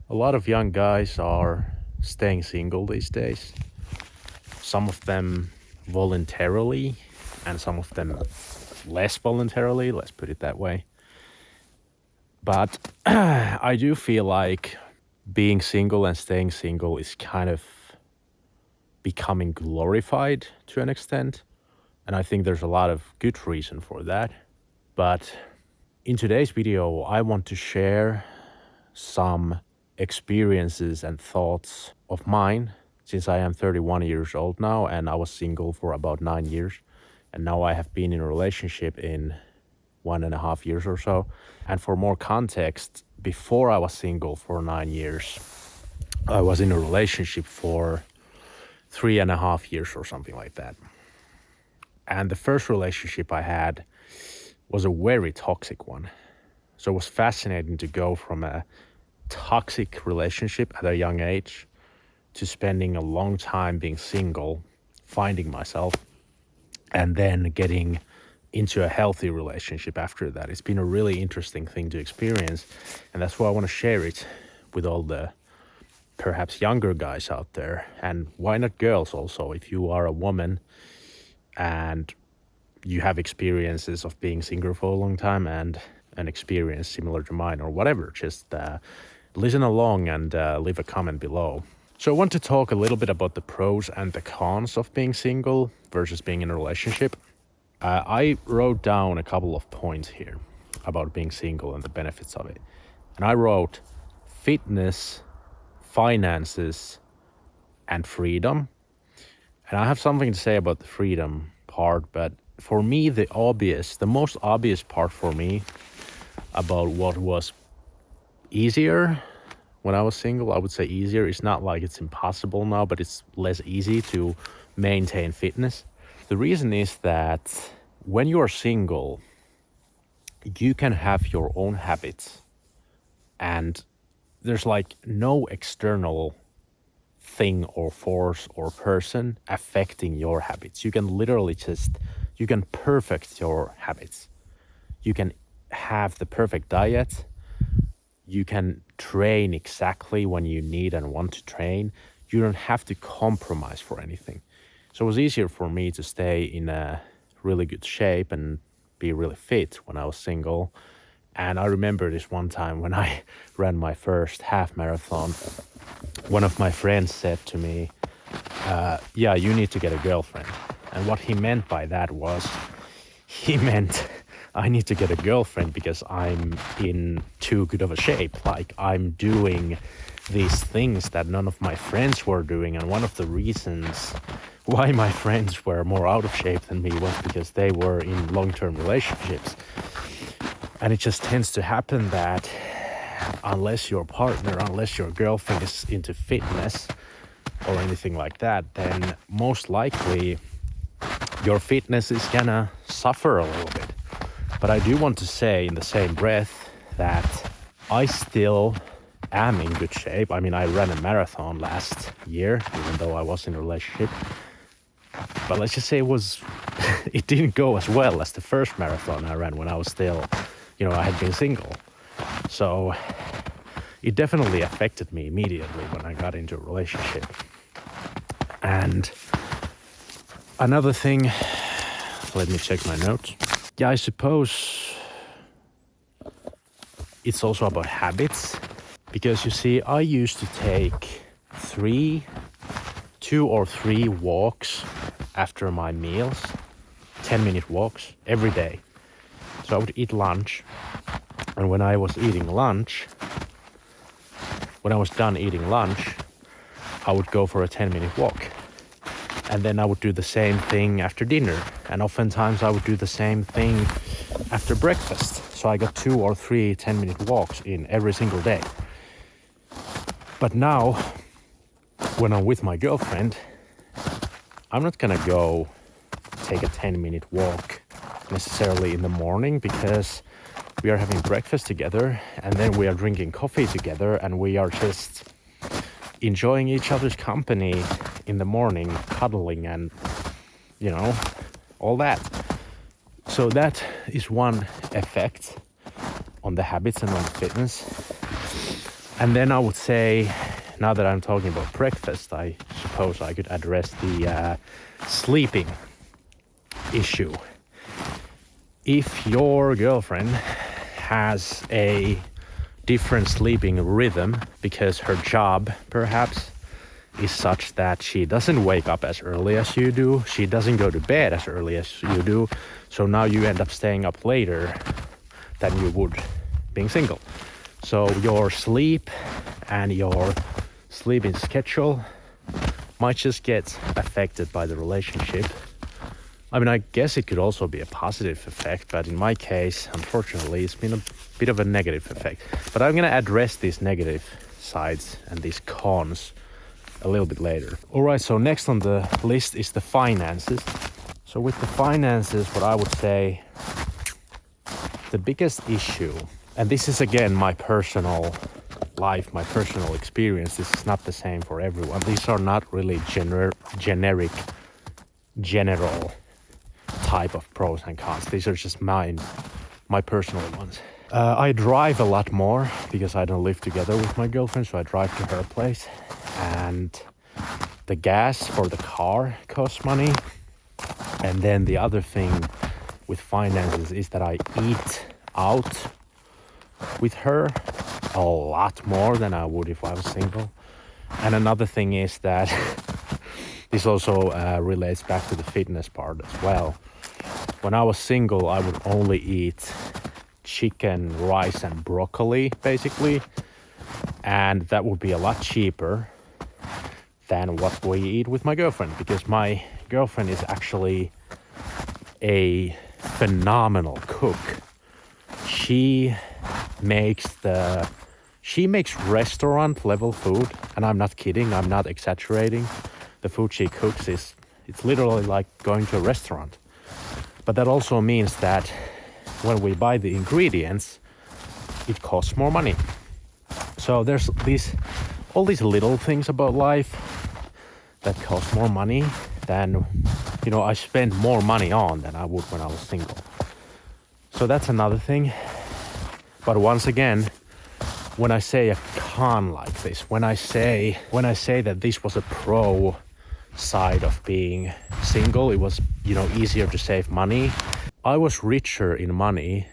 A lot of young guys are staying single these days. Some of them voluntarily, and some of them less voluntarily, let's put it that way. But I do feel like being single and staying single is kind of becoming glorified to an extent. And I think there's a lot of good reason for that. But in today's video, I want to share some experiences and thoughts of mine since I am 31 years old now and I was single for about 9 years. And now I have been in a relationship in 1.5 years or so. And for more context, before I was single for 9 years, I was in a relationship for 3.5 years or something like that. And the first relationship I had was a very toxic one. So it was fascinating to go from a toxic relationship at a young age to spending a long time being single, finding myself, and then getting into a healthy relationship after that. It's been a really interesting thing to experience, and that's why I want to share it with all the perhaps younger guys out there, and why not girls also. If you are a woman and you have experiences of being single for a long time and an experience similar to mine or whatever, just listen along and leave a comment below. So I want to talk a little bit about the pros and the cons of being single versus being in a relationship. I wrote down a couple of points here about being single and the benefits of it. And I wrote fitness, finances, and freedom. And I have something to say about the freedom part, but for me, the most obvious part for me about what was easier when I was single, I would say easier. It's not like it's impossible now, but it's less easy to maintain fitness. The reason is that when you are single, you can have your own habits and there's like no external thing or force or person affecting your habits. You can literally you can perfect your habits. You can have the perfect diet. You can train exactly when you need and want to train. You don't have to compromise for anything. So it was easier for me to stay in a really good shape and be really fit when I was single. And I remember this one time when I ran my first half marathon, one of my friends said to me, yeah, you need to get a girlfriend. And what he meant by that was, he meant I need to get a girlfriend because I'm in too good of a shape. Like I'm doing these things that none of my friends were doing. And one of the reasons why my friends were more out of shape than me was because they were in long-term relationships. And it just tends to happen that unless your partner, unless your girlfriend is into fitness or anything like that, then most likely your fitness is gonna suffer a little bit. But I do want to say in the same breath that I still am in good shape. I mean, I ran a marathon last year, even though I was in a relationship. But let's just say it didn't go as well as the first marathon I ran when I was still, I had been single. So it definitely affected me immediately when I got into a relationship. And another thing, let me check my notes. Yeah, I suppose it's also about habits. Because you see, I used to take 2 or 3 walks after my meals, 10-minute walks every day. So I would eat lunch. And when I was done eating lunch, I would go for a 10-minute walk. And then I would do the same thing after dinner. And oftentimes I would do the same thing after breakfast. So I got 2 or 3 10-minute walks in every single day. But now, when I'm with my girlfriend, I'm not gonna go take a 10-minute walk necessarily in the morning because we are having breakfast together and then we are drinking coffee together and we are just enjoying each other's company in the morning, cuddling and, all that. So that is one effect on the habits and on the fitness. And then I would say, now that I'm talking about breakfast, I suppose I could address the sleeping issue. If your girlfriend has a different sleeping rhythm because her job perhaps is such that she doesn't wake up as early as you do, she doesn't go to bed as early as you do, so now you end up staying up later than you would being single. So your sleep and your sleeping schedule might just get affected by the relationship. I mean, I guess it could also be a positive effect, but in my case, unfortunately, it's been a bit of a negative effect. But I'm gonna address these negative sides and these cons a little bit later. All right, so next on the list is the finances. So with the finances, what I would say, the biggest issue, and this is again my personal life, my personal experience, this is not the same for everyone. These are not really generic, general type of pros and cons. These are just my personal ones. I drive a lot more because I don't live together with my girlfriend, so I drive to her place. And the gas for the car costs money. And then the other thing with finances is that I eat out with her a lot more than I would if I was single. And another thing is that this also relates back to the fitness part as well. When I was single, I would only eat chicken, rice, and broccoli, basically. And that would be a lot cheaper than what we eat with my girlfriend, because my girlfriend is actually a phenomenal cook. She makes restaurant level food, and I'm not kidding, I'm not exaggerating. The food she cooks it's literally like going to a restaurant. But that also means that when we buy the ingredients, it costs more money. So there's all these little things about life that cost more money than, I spend more money on than I would when I was single. So that's another thing. But once again, when I say a con like this, when I say that this was a pro side of being single, it was, easier to save money. I was richer in money,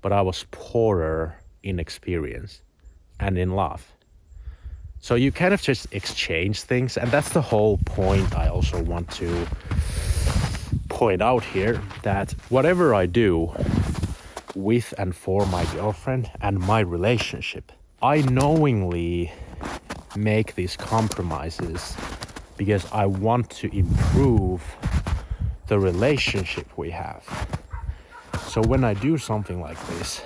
but I was poorer in experience and in love. So you kind of just exchange things, and that's the whole point I also want to point out here, that whatever I do with and for my girlfriend and my relationship, I knowingly make these compromises because I want to improve the relationship we have. So when I do something like this,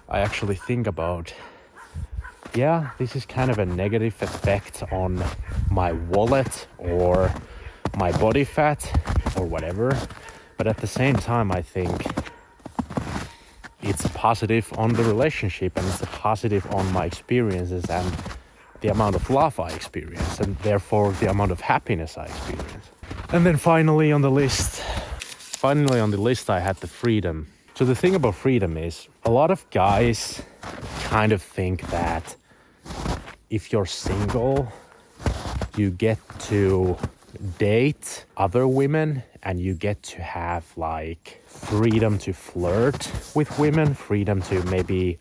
I actually think about, this is kind of a negative effect on my wallet or my body fat or whatever. But at the same time, I think it's a positive on the relationship, and it's a positive on my experiences and the amount of love I experience, and therefore the amount of happiness I experience. And then finally on the list, I had the freedom. So the thing about freedom is, a lot of guys kind of think that if you're single, you get to date other women and you get to have like freedom to flirt with women, freedom to maybe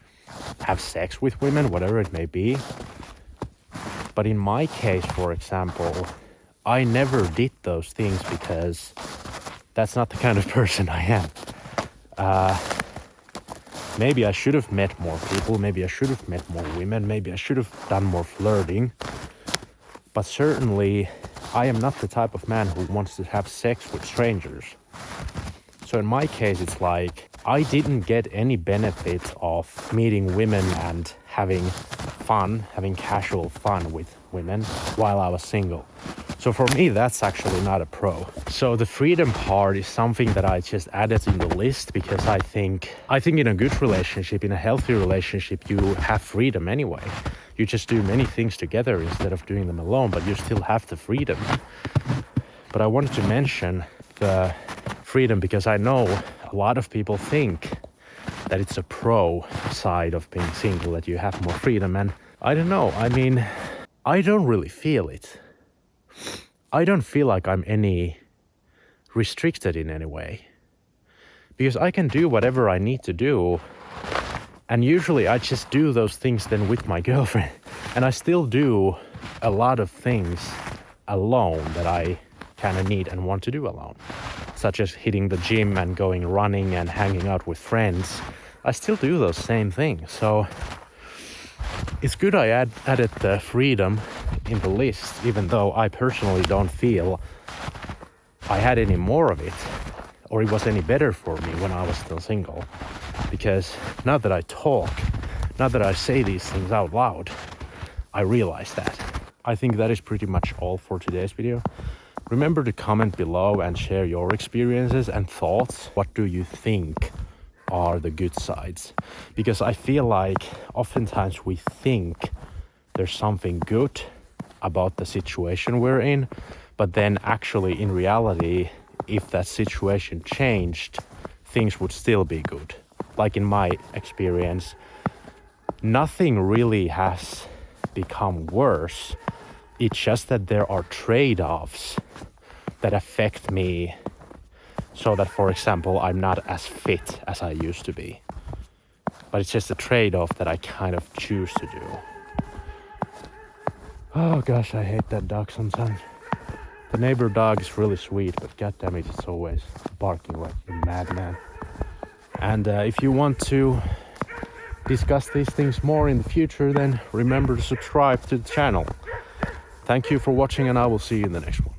have sex with women, whatever it may be. But in my case, for example, I never did those things because that's not the kind of person I am. Maybe I should have met more people, maybe I should have met more women, maybe I should have done more flirting. But certainly, I am not the type of man who wants to have sex with strangers. So in my case, it's like, I didn't get any benefit of meeting women and having fun, having casual fun with women while I was single. So for me, that's actually not a pro. So the freedom part is something that I just added in the list because I think in a good relationship, in a healthy relationship, you have freedom anyway. You just do many things together instead of doing them alone, but you still have the freedom. But I wanted to mention the freedom because I know a lot of people think that it's a pro side of being single, that you have more freedom. And I don't know, I mean, I don't really feel it. I don't feel like I'm any restricted in any way, because I can do whatever I need to do. And usually I just do those things then with my girlfriend. And I still do a lot of things alone that I kind of need and want to do alone, such as hitting the gym and going running and hanging out with friends. I still do those same things. So it's good I added the freedom in the list, even though I personally don't feel I had any more of it, or it was any better for me when I was still single. Because now that I talk, now that I say these things out loud, I realize that. I think that is pretty much all for today's video. Remember to comment below and share your experiences and thoughts. What do you think are the good sides? Because I feel like oftentimes we think there's something good about the situation we're in, but then actually in reality, if that situation changed, things would still be good. Like in my experience, nothing really has become worse. It's just that there are trade-offs that affect me, so that, for example, I'm not as fit as I used to be. But it's just a trade-off that I kind of choose to do. Oh gosh, I hate that dog sometimes. The neighbor dog is really sweet, but goddammit, it's always barking like a madman. And if you want to discuss these things more in the future, then remember to subscribe to the channel. Thank you for watching, and I will see you in the next one.